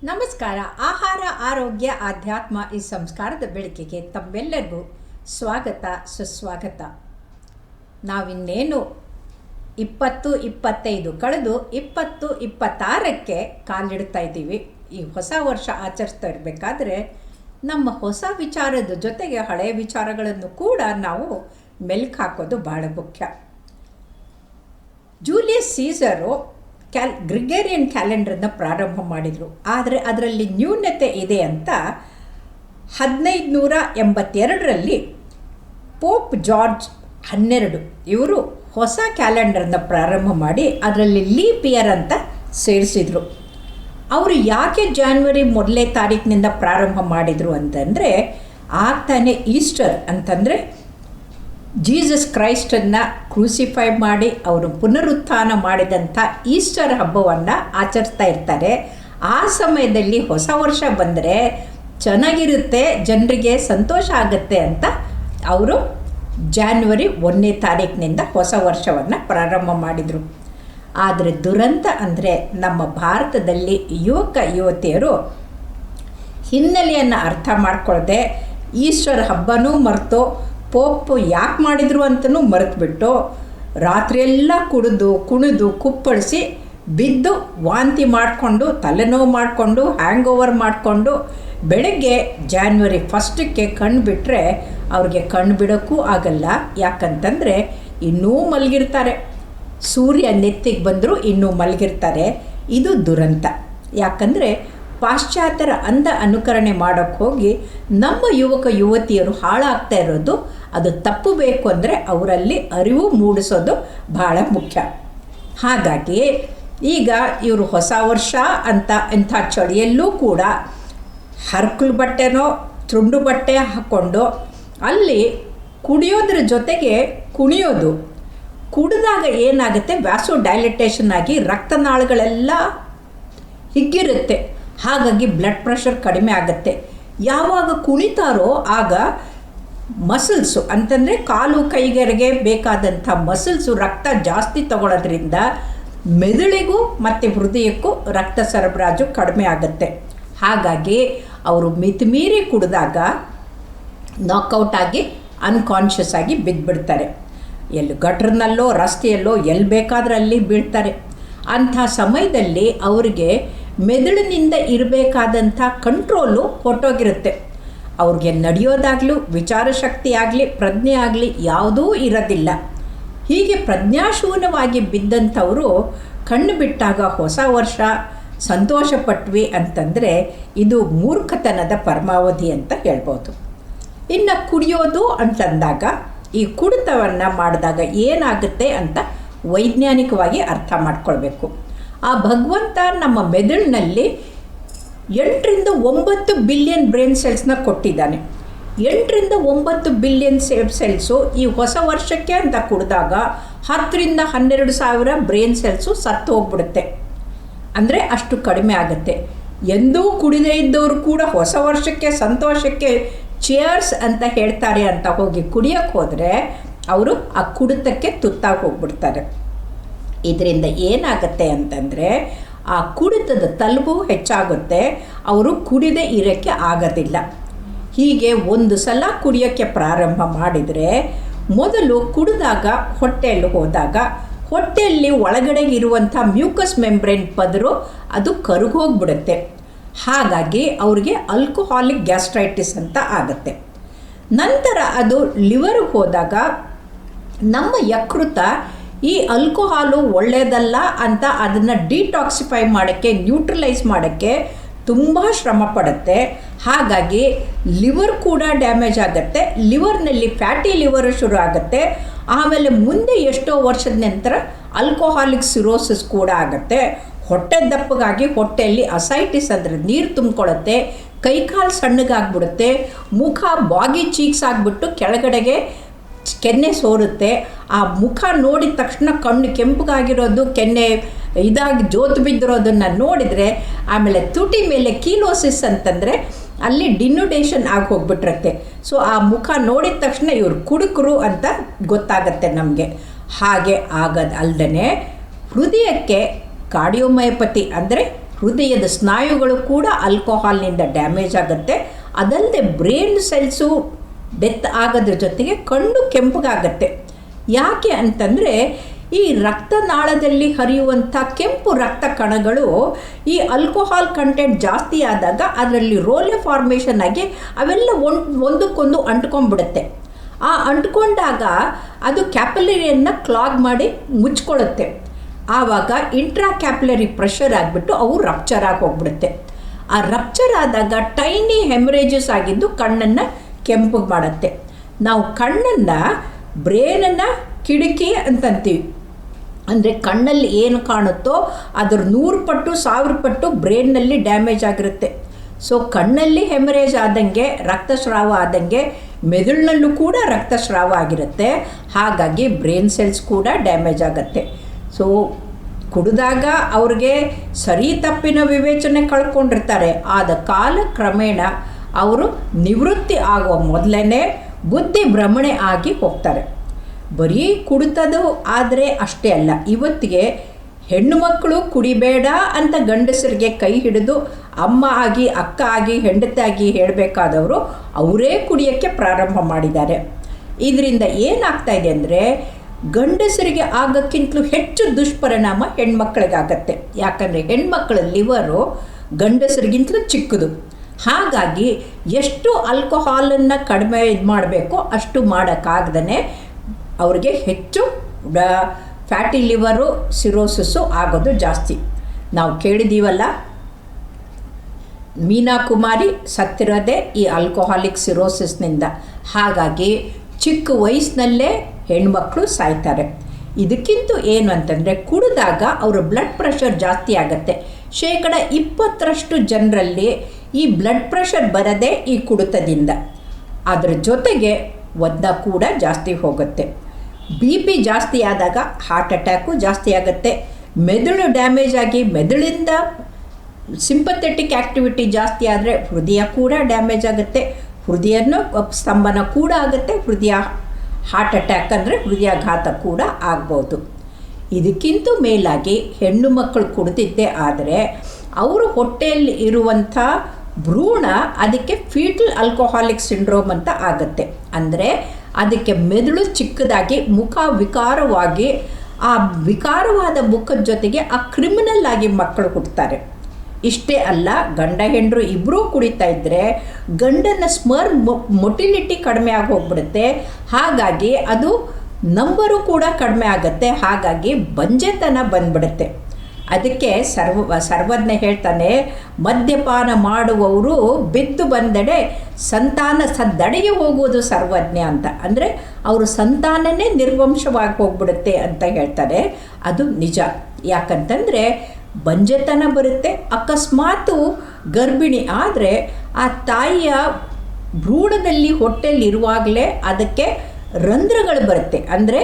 ನಮಸ್ಕಾರ. ಆಹಾರ, ಆರೋಗ್ಯ, ಆಧ್ಯಾತ್ಮ ಈ ಸಂಸ್ಕಾರದ ಬೆಳಕಿಗೆ ತಮ್ಮೆಲ್ಲರಿಗೂ ಸ್ವಾಗತ, ಸುಸ್ವಾಗತ. ನಾವಿನ್ನೇನು 2025 ಕಳೆದು 2026ಕ್ಕೆ ಕಾಲಿಡ್ತಾ ಇದ್ದೀವಿ. ಈ ಹೊಸ ವರ್ಷ ಆಚರಿಸ್ತಾ ಇರಬೇಕಾದ್ರೆ ನಮ್ಮ ಹೊಸ ವಿಚಾರದ ಜೊತೆಗೆ ಹಳೆಯ ವಿಚಾರಗಳನ್ನು ಕೂಡ ನಾವು ಮೆಲ್ಕು ಹಾಕೋದು ಭಾಳ ಮುಖ್ಯ. ಜೂಲಿಯಸ್ ಸೀಸರು ಗ್ರಿಗೇರಿಯನ್ ಕ್ಯಾಲೆಂಡರನ್ನು ಪ್ರಾರಂಭ ಮಾಡಿದರು. ಆದರೆ ಅದರಲ್ಲಿ ನ್ಯೂನತೆ ಇದೆ ಅಂತ 1582ರಲ್ಲಿ ಪೋಪ್ ಜಾರ್ಜ್ 12 ಇವರು ಹೊಸ ಕ್ಯಾಲೆಂಡರನ್ನು ಪ್ರಾರಂಭ ಮಾಡಿ ಅದರಲ್ಲಿ ಲೀಪ್ ಇಯರ್ ಅಂತ ಸೇರಿಸಿದರು. ಅವರು ಯಾಕೆ ಜಾನ್ವರಿ 1ನೇ ತಾರೀಕಿನಿಂದ ಪ್ರಾರಂಭ ಮಾಡಿದರು ಅಂತಂದರೆ, ಆಗ್ತಾನೆ ಈಸ್ಟರ್ ಅಂತಂದರೆ ಜೀಸಸ್ ಕ್ರೈಸ್ಟನ್ನು ಕ್ರೂಸಿಫೈ ಮಾಡಿ ಅವರು ಪುನರುತ್ಥಾನ ಮಾಡಿದಂಥ ಈಸ್ಟರ್ ಹಬ್ಬವನ್ನು ಆಚರಿಸ್ತಾ ಇರ್ತಾರೆ. ಆ ಸಮಯದಲ್ಲಿ ಹೊಸ ವರ್ಷ ಬಂದರೆ ಚೆನ್ನಾಗಿರುತ್ತೆ, ಜನರಿಗೆ ಸಂತೋಷ ಆಗುತ್ತೆ ಅಂತ ಅವರು ಜಾನ್ವರಿ 1ನೇ ತಾರೀಕಿನಿಂದ ಹೊಸ ವರ್ಷವನ್ನು ಪ್ರಾರಂಭ ಮಾಡಿದರು. ಆದರೆ ದುರಂತ ಅಂದರೆ ನಮ್ಮ ಭಾರತದಲ್ಲಿ ಯುವಕ ಯುವತಿಯರು ಹಿನ್ನೆಲೆಯನ್ನು ಅರ್ಥ ಮಾಡ್ಕೊಳ್ಳದೆ ಈಸ್ಟರ್ ಹಬ್ಬನೂ ಮರೆತು ಪೋಪು ಯಾಕೆ ಮಾಡಿದರು ಅಂತಲೂ ಮರೆತುಬಿಟ್ಟು ರಾತ್ರಿಯೆಲ್ಲ ಕುಣಿದು ಕುಪ್ಪಳಿಸಿ ಬಿದ್ದು ವಾಂತಿ ಮಾಡಿಕೊಂಡು ತಲೆನೋವು ಮಾಡಿಕೊಂಡು ಹ್ಯಾಂಗ್ ಓವರ್ ಮಾಡಿಕೊಂಡು ಬೆಳಗ್ಗೆ ಜಾನ್ವರಿ 1ಕ್ಕೆ ಕಣ್ಣು ಬಿಟ್ಟರೆ ಅವ್ರಿಗೆ ಕಣ್ಣು ಬಿಡೋಕ್ಕೂ ಆಗಲ್ಲ. ಯಾಕಂತಂದರೆ ಇನ್ನೂ ಮಲಗಿರ್ತಾರೆ, ಸೂರ್ಯ ನೆತ್ತಿಗೆ ಬಂದರೂ ಇನ್ನೂ ಮಲಗಿರ್ತಾರೆ. ಇದು ದುರಂತ. ಯಾಕಂದರೆ ಪಾಶ್ಚಾತ್ಯರ ಅಂದ ಅನುಕರಣೆ ಮಾಡೋಕ್ಕೆ ಹೋಗಿ ನಮ್ಮ ಯುವಕ ಯುವತಿಯರು ಹಾಳಾಗ್ತಾ ಇರೋದು. ಅದು ತಪ್ಪಬೇಕು ಅಂದರೆ ಅವರಲ್ಲಿ ಅರಿವು ಮೂಡಿಸೋದು ಭಾಳ ಮುಖ್ಯ. ಹಾಗಾಗಿ ಈಗ ಇವರು ಹೊಸ ವರ್ಷ ಅಂತ ಇಂಥ ಚಳಿಯಲ್ಲೂ ಕೂಡ ಹರ್ಕಲು ಬಟ್ಟೆನೋ ತುಂಡು ಬಟ್ಟೆ ಹಾಕ್ಕೊಂಡು ಅಲ್ಲಿ ಕುಡಿಯೋದ್ರ ಜೊತೆಗೆ ಕುಣಿಯೋದು. ಕುಡಿದಾಗ ಏನಾಗುತ್ತೆ, ವ್ಯಾಸೋ ಡೈಲಿಟೇಷನ್ ಆಗಿ ರಕ್ತನಾಳಗಳೆಲ್ಲ ಹಿಗ್ಗಿರುತ್ತೆ. ಹಾಗಾಗಿ ಬ್ಲಡ್ ಪ್ರೆಷರ್ ಕಡಿಮೆ ಆಗುತ್ತೆ. ಯಾವಾಗ ಕುಣಿತಾರೋ ಆಗ ಮಸಲ್ಸು ಅಂತಂದರೆ ಕಾಲು ಕೈಗೆರೆಗೆ ಬೇಕಾದಂಥ ಮಸಲ್ಸು ರಕ್ತ ಜಾಸ್ತಿ ತಗೊಳ್ಳೋದ್ರಿಂದ ಮೆದುಳಿಗೂ ಮತ್ತು ಹೃದಯಕ್ಕೂ ರಕ್ತ ಸರಬರಾಜು ಕಡಿಮೆ ಆಗುತ್ತೆ. ಹಾಗಾಗಿ ಅವರು ಮಿತಿಮೀರಿ ಕುಡಿದಾಗ ನಾಕೌಟ್ ಆಗಿ ಅನ್ಕಾನ್ಷಿಯಸ್ ಆಗಿ ಬಿದ್ದುಬಿಡ್ತಾರೆ. ಎಲ್ಲಿ ಗಟ್ರನಲ್ಲೋ ರಸ್ತೆಯಲ್ಲೋ ಎಲ್ಲಿ ಬೇಕಾದ್ರೆ ಅಲ್ಲಿ ಬೀಳ್ತಾರೆ. ಅಂಥ ಸಮಯದಲ್ಲಿ ಅವರಿಗೆ ಮೆದುಳಿನಿಂದ ಇರಬೇಕಾದಂಥ ಕಂಟ್ರೋಲು ಹೊರಟೋಗಿರುತ್ತೆ. ಅವ್ರಿಗೆ ನಡೆಯೋದಾಗಲಿ, ವಿಚಾರ ಶಕ್ತಿ ಆಗಲಿ, ಪ್ರಜ್ಞೆ ಆಗಲಿ ಯಾವುದೂ ಇರೋದಿಲ್ಲ. ಹೀಗೆ ಪ್ರಜ್ಞಾಶೂನ್ಯವಾಗಿ ಬಿದ್ದಂಥವರು ಕಣ್ಣು ಬಿಟ್ಟಾಗ ಹೊಸ ವರ್ಷ ಸಂತೋಷಪಟ್ವಿ ಅಂತಂದರೆ ಇದು ಮೂರ್ಖತನದ ಪರಮಾವಧಿ ಅಂತ ಹೇಳ್ಬೋದು. ಇನ್ನು ಕುಡಿಯೋದು ಅಂತಂದಾಗ ಈ ಕುಡಿತವನ್ನು ಮಾಡಿದಾಗ ಏನಾಗುತ್ತೆ ಅಂತ ವೈಜ್ಞಾನಿಕವಾಗಿ ಅರ್ಥ ಮಾಡ್ಕೊಳ್ಬೇಕು. ಆ ಭಗವಂತ ನಮ್ಮ ಮೆದುಳಿನಲ್ಲಿ 8ರಿಂದ 9 ಬಿಲಿಯನ್ ಬ್ರೈನ್ ಸೆಲ್ಸ್ನ ಕೊಟ್ಟಿದ್ದಾನೆ. 8ರಿಂದ 9 ಬಿಲಿಯನ್ ಸೆಲ್ಸು ಈ ಹೊಸ ವರ್ಷಕ್ಕೆ ಅಂತ ಕುಡಿದಾಗ 10ರಿಂದ 12 ಸಾವಿರ ಬ್ರೈನ್ ಸೆಲ್ಸು ಸತ್ತು ಹೋಗ್ಬಿಡುತ್ತೆ. ಅಂದರೆ ಅಷ್ಟು ಕಡಿಮೆ ಆಗುತ್ತೆ. ಎಂದೂ ಕುಡಿದೇ ಇದ್ದವರು ಕೂಡ ಹೊಸ ವರ್ಷಕ್ಕೆ ಸಂತೋಷಕ್ಕೆ ಚೇರ್ಸ್ ಅಂತ ಹೇಳ್ತಾರೆ ಅಂತ ಹೋಗಿ ಕುಡಿಯೋಕ್ಕೆ ಹೋದರೆ ಅವರು ಆ ಕುಡಿತಕ್ಕೆ ತುತ್ತಾಗಿ ಹೋಗ್ಬಿಡ್ತಾರೆ. ಇದರಿಂದ ಏನಾಗುತ್ತೆ ಅಂತಂದರೆ ಆ ಕುಡಿತದ ತಲುಪು ಹೆಚ್ಚಾಗುತ್ತೆ. ಅವರು ಕುಡಿದೇ ಇರೋಕ್ಕೆ ಆಗೋದಿಲ್ಲ. ಹೀಗೆ ಒಂದು ಸಲ ಕುಡಿಯೋಕ್ಕೆ ಪ್ರಾರಂಭ ಮಾಡಿದರೆ ಮೊದಲು ಕುಡಿದಾಗ ಹೊಟ್ಟೆಯಲ್ಲಿ ಹೋದಾಗ ಹೊಟ್ಟೆಯಲ್ಲಿ ಒಳಗಡೆ ಇರುವಂಥ ಮ್ಯೂಕಸ್ ಮೆಂಬ್ರೇನ್ ಪದರು ಅದು ಕರಗೋಗ್ಬಿಡುತ್ತೆ. ಹಾಗಾಗಿ ಅವ್ರಿಗೆ ಆಲ್ಕೋಹಾಲಿಕ್ ಗ್ಯಾಸ್ಟ್ರೈಟಿಸ್ ಅಂತ ಆಗುತ್ತೆ. ನಂತರ ಅದು ಲಿವರ್ಗೆ ಹೋದಾಗ ನಮ್ಮ ಯಕೃತ ಈ ಆಲ್ಕೋಹಾಲು ಒಳ್ಳೆಯದಲ್ಲ ಅಂತ ಅದನ್ನು ಡಿಟಾಕ್ಸಿಫೈ ಮಾಡೋಕ್ಕೆ, ನ್ಯೂಟ್ರಲೈಸ್ ಮಾಡೋಕ್ಕೆ ತುಂಬ ಶ್ರಮ ಪಡುತ್ತೆ. ಹಾಗಾಗಿ ಲಿವರ್ ಕೂಡ ಡ್ಯಾಮೇಜ್ ಆಗುತ್ತೆ. ಲಿವರ್ನಲ್ಲಿ ಫ್ಯಾಟಿ ಲಿವರ್ ಶುರು ಆಗುತ್ತೆ. ಆಮೇಲೆ ಮುಂದೆ ಎಷ್ಟೋ ವರ್ಷದ ನಂತರ ಆಲ್ಕೋಹಾಲಿಕ್ ಸಿರೋಸಿಸ್ ಕೂಡ ಆಗುತ್ತೆ. ಹೊಟ್ಟೆ ದಪ್ಪಗಾಗಿ ಹೊಟ್ಟೆಯಲ್ಲಿ ಅಸೈಟಿಸ್ ಅಂದರೆ ನೀರು ತುಂಬಿಕೊಳ್ಳುತ್ತೆ. ಕೈಕಾಲು ಸಣ್ಣಗಾಗ್ಬಿಡುತ್ತೆ. ಮುಖ ಬಾಗಿ ಚೀಕ್ಸ್ ಆಗಿಬಿಟ್ಟು ಕೆಳಗಡೆಗೆ ಕೆನ್ನೆ ಸೋರುತ್ತೆ. ಆ ಮುಖ ನೋಡಿದ ತಕ್ಷಣ ಕಣ್ಣು ಕೆಂಪಗಾಗಿರೋದು, ಕೆನ್ನೆ ಇದಾಗಿ ಜೋತು ಬಿದ್ದಿರೋದನ್ನು ನೋಡಿದರೆ ಆಮೇಲೆ ತುಟಿ ಮೇಲೆ ಕೀಲೋಸಿಸ್ ಅಂತಂದರೆ ಅಲ್ಲಿ ಡಿನ್ಯುಡೇಷನ್ ಆಗಿ ಹೋಗ್ಬಿಟ್ಟಿರುತ್ತೆ. ಸೊ ಆ ಮುಖ ನೋಡಿದ ತಕ್ಷಣ ಇವರು ಕುಡುಕರು ಅಂತ ಗೊತ್ತಾಗತ್ತೆ ನಮಗೆ. ಹಾಗೆ ಆಗೋದು ಅಲ್ಲದೆ ಹೃದಯಕ್ಕೆ ಕಾರ್ಡಿಯೋಮಯೋಪತಿ ಅಂದರೆ ಹೃದಯದ ಸ್ನಾಯುಗಳು ಕೂಡ ಆಲ್ಕೋಹಾಲ್ನಿಂದ ಡ್ಯಾಮೇಜ್ ಆಗುತ್ತೆ. ಅದಲ್ಲದೆ ಬ್ರೈನ್ ಸೆಲ್ಸು ಡೆತ್ ಆಗೋದ್ರ ಜೊತೆಗೆ ಕಣ್ಣು ಕೆಂಪಗಾಗತ್ತೆ. ಯಾಕೆ ಅಂತಂದರೆ ಈ ರಕ್ತನಾಳದಲ್ಲಿ ಹರಿಯುವಂಥ ಕೆಂಪು ರಕ್ತ ಕಣಗಳು ಈ ಆಲ್ಕೋಹಾಲ್ ಕಂಟೆಂಟ್ ಜಾಸ್ತಿ ಆದಾಗ ಅದರಲ್ಲಿ ರೋಲೆ ಫಾರ್ಮೇಷನ್ ಆಗಿ ಅವೆಲ್ಲ ಒಂದಕ್ಕೊಂದು ಅಂಟ್ಕೊಂಡ್ಬಿಡುತ್ತೆ. ಆ ಅಂಟ್ಕೊಂಡಾಗ ಅದು ಕ್ಯಾಪಿಲರಿಯನ್ನು ಕ್ಲಾಗ್ ಮಾಡಿ ಮುಚ್ಕೊಳ್ಳುತ್ತೆ. ಆವಾಗ ಇಂಟ್ರಾ ಕ್ಯಾಪಿಲರಿ ಪ್ರೆಷರ್ ಆಗಿಬಿಟ್ಟು ಅವು ರಪ್ಚರ್ ಆಗಿ ಹೋಗ್ಬಿಡುತ್ತೆ. ಆ ರಪ್ಚರ್ ಆದಾಗ ಟೈನಿ ಹೆಮರೇಜಸ್ ಆಗಿದ್ದು ಕಣ್ಣನ್ನು ಕೆಂಪಗೆ ಮಾಡುತ್ತೆ. ನಾವು ಕಣ್ಣನ್ನು ಬ್ರೇನನ್ನು ಕಿಟಕಿ ಅಂತಂತೀವಿ. ಅಂದರೆ ಕಣ್ಣಲ್ಲಿ ಏನು ಕಾಣುತ್ತೋ ಅದರ 100 ಪಟ್ಟು 1000 ಪಟ್ಟು ಬ್ರೈನ್ನಲ್ಲಿ ಡ್ಯಾಮೇಜ್ ಆಗಿರುತ್ತೆ. ಸೊ ಕಣ್ಣಲ್ಲಿ ಹೆಮರೇಜ್ ಆದಂಗೆ ರಕ್ತಸ್ರಾವ ಆದಂಗೆ ಮೆದುಳಿನಲ್ಲೂ ಕೂಡ ರಕ್ತಸ್ರಾವ ಆಗಿರುತ್ತೆ. ಹಾಗಾಗಿ ಬ್ರೈನ್ ಸೆಲ್ಸ್ ಕೂಡ ಡ್ಯಾಮೇಜ್ ಆಗುತ್ತೆ. ಸೊ ಕುಡಿದಾಗ ಅವ್ರಿಗೆ ಸರಿ ತಪ್ಪಿನ ವಿವೇಚನೆ ಕಳ್ಕೊಂಡಿರ್ತಾರೆ. ಆದ ಕಾಲ ಕ್ರಮೇಣ ಅವರು ನಿವೃತ್ತಿ ಆಗುವ ಮೊದಲೇ ಬುದ್ಧಿ ಭ್ರಮಣೆ ಆಗಿ ಹೋಗ್ತಾರೆ. ಬರೀ ಕುಡಿತದು ಆದರೆ ಅಷ್ಟೇ ಅಲ್ಲ, ಇವತ್ತಿಗೆ ಹೆಣ್ಣು ಮಕ್ಕಳು ಕುಡಿಬೇಡ ಅಂತ ಗಂಡಸರಿಗೆ ಕೈ ಹಿಡಿದು ಅಮ್ಮ ಆಗಿ ಅಕ್ಕ ಆಗಿ ಹೆಂಡತಿಯಾಗಿ ಹೇಳಬೇಕಾದವರು ಅವರೇ ಕುಡಿಯೋಕ್ಕೆ ಪ್ರಾರಂಭ ಮಾಡಿದ್ದಾರೆ. ಇದರಿಂದ ಏನಾಗ್ತಾ ಇದೆ ಅಂದರೆ ಗಂಡಸರಿಗೆ ಆಗೋಕ್ಕಿಂತಲೂ ಹೆಚ್ಚು ದುಷ್ಪರಿಣಾಮ ಹೆಣ್ಮಕ್ಳಿಗಾಗತ್ತೆ. ಯಾಕಂದರೆ ಹೆಣ್ಮಕ್ಳ ಲಿವರು ಗಂಡಸರಿಗಿಂತಲೂ ಚಿಕ್ಕದು. ಹಾಗಾಗಿ ಎಷ್ಟು ಆಲ್ಕೋಹಾಲನ್ನು ಕಡಿಮೆ ಮಾಡಬೇಕೋ ಅಷ್ಟು ಮಾಡೋಕ್ಕಾಗ್ದೇ ಅವ್ರಿಗೆ ಹೆಚ್ಚು ಫ್ಯಾಟಿ ಲಿವರು ಸಿರೋಸಿಸ್ಸು ಆಗೋದು ಜಾಸ್ತಿ. ನಾವು ಕೇಳಿದ್ದೀವಲ್ಲ, ಮೀನಾ ಕುಮಾರಿ ಸತ್ತಿರೋದೇ ಈ ಆಲ್ಕೋಹಾಲಿಕ್ ಸಿರೋಸಿಸ್ನಿಂದ. ಹಾಗಾಗಿ ಚಿಕ್ಕ ವಯಸ್ಸಿನಲ್ಲೇ ಹೆಣ್ಮಕ್ಳು ಸಾಯ್ತಾರೆ. ಇದಕ್ಕಿಂತ ಏನು ಅಂತಂದರೆ ಕುಡಿದಾಗ ಅವರ ಬ್ಲಡ್ ಪ್ರೆಷರ್ ಜಾಸ್ತಿ ಆಗುತ್ತೆ. 20% ಜನರಲ್ಲಿ ಈ ಬ್ಲಡ್ ಪ್ರೆಷರ್ ಬರೋದೇ ಈ ಕುಡಿತದಿಂದ. ಅದರ ಜೊತೆಗೆ ಒದ್ದ ಕೂಡ ಜಾಸ್ತಿ ಹೋಗುತ್ತೆ. BP ಜಾಸ್ತಿ ಆದಾಗ ಹಾರ್ಟ್ ಅಟ್ಯಾಕು ಜಾಸ್ತಿ ಆಗುತ್ತೆ. ಮೆದುಳು ಡ್ಯಾಮೇಜ್ ಆಗಿ ಮೆದುಳಿಂದ ಸಿಂಪಥೆಟಿಕ್ ಆ್ಯಕ್ಟಿವಿಟಿ ಜಾಸ್ತಿ ಆದರೆ ಹೃದಯ ಕೂಡ ಡ್ಯಾಮೇಜ್ ಆಗುತ್ತೆ. ಹೃದಯನೂ ಸ್ತಂಭನ ಕೂಡ ಆಗುತ್ತೆ. ಹಾರ್ಟ್ ಅಟ್ಯಾಕ್ ಅಂದರೆ ಹೃದಯಾಘಾತ ಕೂಡ ಆಗ್ಬೋದು. ಇದಕ್ಕಿಂತ ಮೇಲಾಗಿ ಹೆಣ್ಣು ಮಕ್ಕಳು ಕುಡಿದಿದ್ದೇ ಆದರೆ ಅವರು ಹೊಟ್ಟೆಯಲ್ಲಿ ಇರುವಂಥ ಭ್ರೂಣ ಅದಕ್ಕೆ ಫೀಟಲ್ ಆಲ್ಕೋಹಾಲಿಕ್ ಸಿಂಡ್ರೋಮ್ ಅಂತ ಆಗುತ್ತೆ. ಅಂದರೆ ಅದಕ್ಕೆ ಮೆದುಳು ಚಿಕ್ಕದಾಗಿ ಮುಖ ವಿಕಾರವಾಗಿ, ಆ ವಿಕಾರವಾದ ಮುಖದ ಜೊತೆಗೆ ಆ ಕ್ರಿಮಿನಲ್ ಆಗಿ ಮಕ್ಕಳು ಹುಟ್ಟುತ್ತಾರೆ. ಇಷ್ಟೇ ಅಲ್ಲ, ಗಂಡ ಹೆಂಡರು ಇಬ್ಬರೂ ಕುಡಿತಾ ಇದ್ದರೆ ಗಂಡನ ಮೊಟಿಲಿಟಿ ಕಡಿಮೆ ಆಗಿ ಹೋಗ್ಬಿಡುತ್ತೆ. ಹಾಗಾಗಿ ಅದು ನಂಬರು ಕೂಡ ಕಡಿಮೆ ಆಗುತ್ತೆ. ಹಾಗಾಗಿ ಬಂಜೆತನ ಬಂದ್ಬಿಡುತ್ತೆ. ಅದಕ್ಕೆ ಸರ್ವಜ್ಞ ಹೇಳ್ತಾನೆ, ಮದ್ಯಪಾನ ಮಾಡುವವರು ಬಿದ್ದು ಬಂದೆಡೆ ಸಂತಾನ ಸದ್ದಡೆಗೆ ಹೋಗುವುದು ಸರ್ವಜ್ಞ ಅಂತ. ಅಂದರೆ ಅವರು ಸಂತಾನನೇ ನಿರ್ವಂಶವಾಗಿ ಹೋಗ್ಬಿಡುತ್ತೆ ಅಂತ ಹೇಳ್ತಾರೆ. ಅದು ನಿಜ. ಯಾಕಂತಂದರೆ ಬಂಜೆತನ ಬರುತ್ತೆ. ಅಕಸ್ಮಾತು ಗರ್ಭಿಣಿ ಆದರೆ ಆ ತಾಯಿಯ ಭ್ರೂಣದಲ್ಲಿ ಹೊಟ್ಟೆಯಲ್ಲಿರುವಾಗಲೇ ಅದಕ್ಕೆ ರಂಧ್ರಗಳು ಬರುತ್ತೆ. ಅಂದರೆ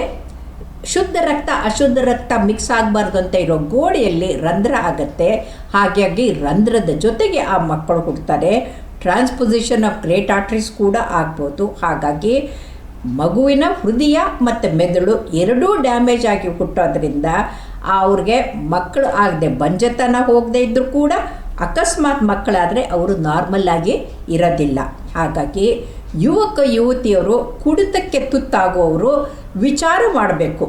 ಶುದ್ಧ ರಕ್ತ ಅಶುದ್ಧ ರಕ್ತ ಮಿಕ್ಸ್ ಆಗಬಾರ್ದು ಅಂತ ಇರೋ ಗೋಡೆಯಲ್ಲಿ ರಂಧ್ರ ಆಗುತ್ತೆ. ಹಾಗಾಗಿ ರಂಧ್ರದ ಜೊತೆಗೆ ಆ ಮಕ್ಕಳು ಹುಡ್ತಾರೆ. ಟ್ರಾನ್ಸ್ಪೊಸಿಷನ್ ಆಫ್ ಗ್ರೇಟ್ ಆರ್ಟ್ರೀಸ್ ಕೂಡ ಆಗ್ಬೋದು. ಹಾಗಾಗಿ ಮಗುವಿನ ಹೃದಯ ಮತ್ತು ಮೆದುಳು ಎರಡೂ ಡ್ಯಾಮೇಜ್ ಆಗಿ ಹುಟ್ಟೋದ್ರಿಂದ ಅವ್ರಿಗೆ ಮಕ್ಕಳು ಆಗದೆ ಬಂಜೆತನ ಹೋಗದೇ ಇದ್ದರೂ ಕೂಡ ಅಕಸ್ಮಾತ್ ಮಕ್ಕಳಾದರೆ ಅವರು ನಾರ್ಮಲ್ಲಾಗಿ ಇರೋದಿಲ್ಲ. ಹಾಗಾಗಿ ಯುವಕ ಯುವತಿಯರು ಕುಡಿತಕ್ಕೆ ತುತ್ತಾಗುವವರು ವಿಚಾರ ಮಾಡಬೇಕು.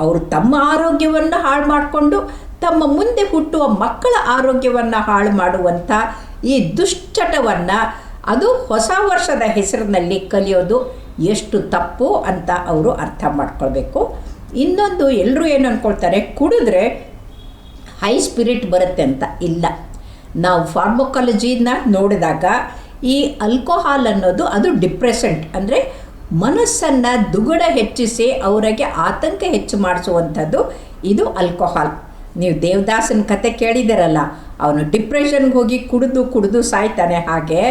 ಅವರು ತಮ್ಮ ಆರೋಗ್ಯವನ್ನು ಹಾಳು ಮಾಡಿಕೊಂಡು ತಮ್ಮ ಮುಂದೆ ಹುಟ್ಟುವ ಮಕ್ಕಳ ಆರೋಗ್ಯವನ್ನು ಹಾಳು ಮಾಡುವಂಥ ಈ ದುಶ್ಚಟವನ್ನು ಅದು ಹೊಸ ವರ್ಷದ ಹೆಸರಿನಲ್ಲಿ ಕಲಿಯೋದು ಎಷ್ಟು ತಪ್ಪು ಅಂತ ಅವರು ಅರ್ಥ ಮಾಡ್ಕೊಳ್ಬೇಕು. ಇನ್ನೊಂದು, ಎಲ್ಲರೂ ಏನು ಅಂದ್ಕೊಳ್ತಾರೆ, ಕುಡಿದ್ರೆ ಹೈ ಸ್ಪಿರಿಟ್ ಬರುತ್ತೆ ಅಂತ. ಇಲ್ಲ, ನಾವು ಫಾರ್ಮಕಾಲಜಿನ ನೋಡಿದಾಗ ಈ ಆಲ್ಕೋಹಾಲ್ ಅನ್ನೋದು ಅದು ಡಿಪ್ರೆಸೆಂಟ್, ಅಂದರೆ ಮನಸ್ಸನ್ನು ದುಗುಡ ಹೆಚ್ಚಿಸಿ ಅವರಿಗೆ ಆತಂಕ ಹೆಚ್ಚು ಮಾಡಿಸುವಂಥದ್ದು ಇದು ಆಲ್ಕೋಹಾಲ್. ನೀವು ದೇವದಾಸನ ಕತೆ ಕೇಳಿದಿರಲ್ಲ, ಅವನು ಡಿಪ್ರೆಷನ್ಗೆ ಹೋಗಿ ಕುಡಿದು ಸಾಯ್ತಾನೆ. ಹಾಗೆ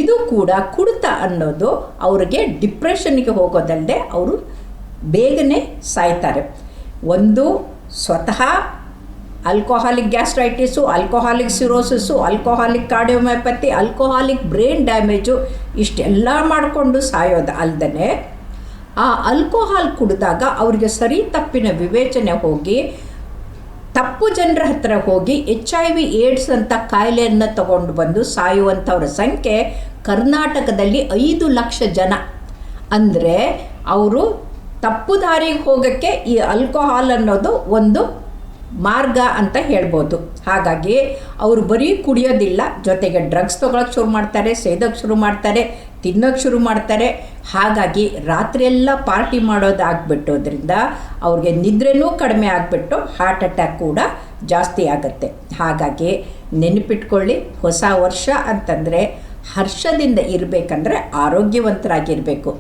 ಇದು ಕೂಡ ಕುಡಿತ ಅನ್ನೋದು ಅವರಿಗೆ ಡಿಪ್ರೆಷನ್ಗೆ ಹೋಗೋದಲ್ಲದೆ ಅವರು ಬೇಗನೆ ಸಾಯ್ತಾರೆ. ಒಂದು ಸ್ವತಃ alcoholic gastritis, alcoholic cirrhosis, alcoholic cardiomyopathy, alcoholic brain damage ಇಷ್ಟೆಲ್ಲ ಮಾಡಿಕೊಂಡು ಸಾಯೋದು ಅಲ್ಲದೆ ಆ ಆಲ್ಕೋಹಾಲ್ ಕುಡಿದಾಗ ಅವರಿಗೆ ಸರಿ ತಪ್ಪಿನ ವಿವೇಚನೆ ಹೋಗಿ ತಪ್ಪು ಜನರ ಹತ್ರ ಹೋಗಿ HIV ಏಡ್ಸ್ ಅಂತ ಕಾಯಿಲೆಯನ್ನು ತಗೊಂಡು ಬಂದು ಸಾಯುವಂಥವ್ರ ಸಂಖ್ಯೆ ಕರ್ನಾಟಕದಲ್ಲಿ 5 ಲಕ್ಷ ಜನ. ಅಂದರೆ ಅವರು ತಪ್ಪು ದಾರಿಗೆ ಹೋಗೋಕ್ಕೆ ಈ ಆಲ್ಕೋಹಾಲ್ ಅನ್ನೋದು ಒಂದು ಮಾರ್ಗ ಅಂತ ಹೇಳ್ಬೋದು. ಹಾಗಾಗಿ ಅವರು ಬರೀ ಕುಡಿಯೋದಿಲ್ಲ, ಜೊತೆಗೆ ಡ್ರಗ್ಸ್ ತೊಗೊಳಕ್ಕೆ ಶುರು ಮಾಡ್ತಾರೆ, ಸೇದೋಕ್ಕೆ ಶುರು ಮಾಡ್ತಾರೆ, ತಿನ್ನೋಕ್ಕೆ ಶುರು ಮಾಡ್ತಾರೆ. ಹಾಗಾಗಿ ರಾತ್ರಿಯೆಲ್ಲ ಪಾರ್ಟಿ ಮಾಡೋದಾಗ್ಬಿಟ್ಟೋದ್ರಿಂದ ಅವ್ರಿಗೆ ನಿದ್ರೆನೂ ಕಡಿಮೆ ಆಗಿಬಿಟ್ಟು ಹಾರ್ಟ್ ಅಟ್ಯಾಕ್ ಕೂಡ ಜಾಸ್ತಿ ಆಗುತ್ತೆ. ಹಾಗಾಗಿ ನೆನಪಿಟ್ಕೊಳ್ಳಿ, ಹೊಸ ವರ್ಷ ಅಂತಂದರೆ ಹರ್ಷದಿಂದ ಇರಬೇಕಂದ್ರೆ ಆರೋಗ್ಯವಂತರಾಗಿರಬೇಕು.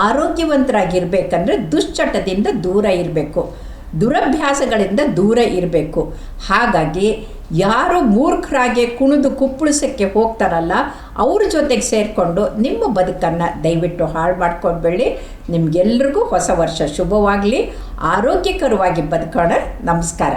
ಆರೋಗ್ಯವಂತರಾಗಿರಬೇಕಂದ್ರೆ ದುಶ್ಚಟದಿಂದ ದೂರ ಇರಬೇಕು, ದುರಭ್ಯಾಸಗಳಿಂದ ದೂರ ಇರಬೇಕು. ಹಾಗಾಗಿ ಯಾರು ಮೂರ್ಖರಾಗಿ ಕುಣಿದು ಕುಪ್ಪಳಿಸೋಕ್ಕೆ ಹೋಗ್ತಾರಲ್ಲ ಅವ್ರ ಜೊತೆಗೆ ಸೇರಿಕೊಂಡು ನಿಮ್ಮ ಬದುಕನ್ನು ದಯವಿಟ್ಟು ಹಾಳು ಮಾಡ್ಕೊಬೇಡಿ. ನಿಮಗೆಲ್ರಿಗೂ ಹೊಸ ವರ್ಷ ಶುಭವಾಗಲಿ, ಆರೋಗ್ಯಕರವಾಗಿ ಬದುಕೋಣ. ನಮಸ್ಕಾರ.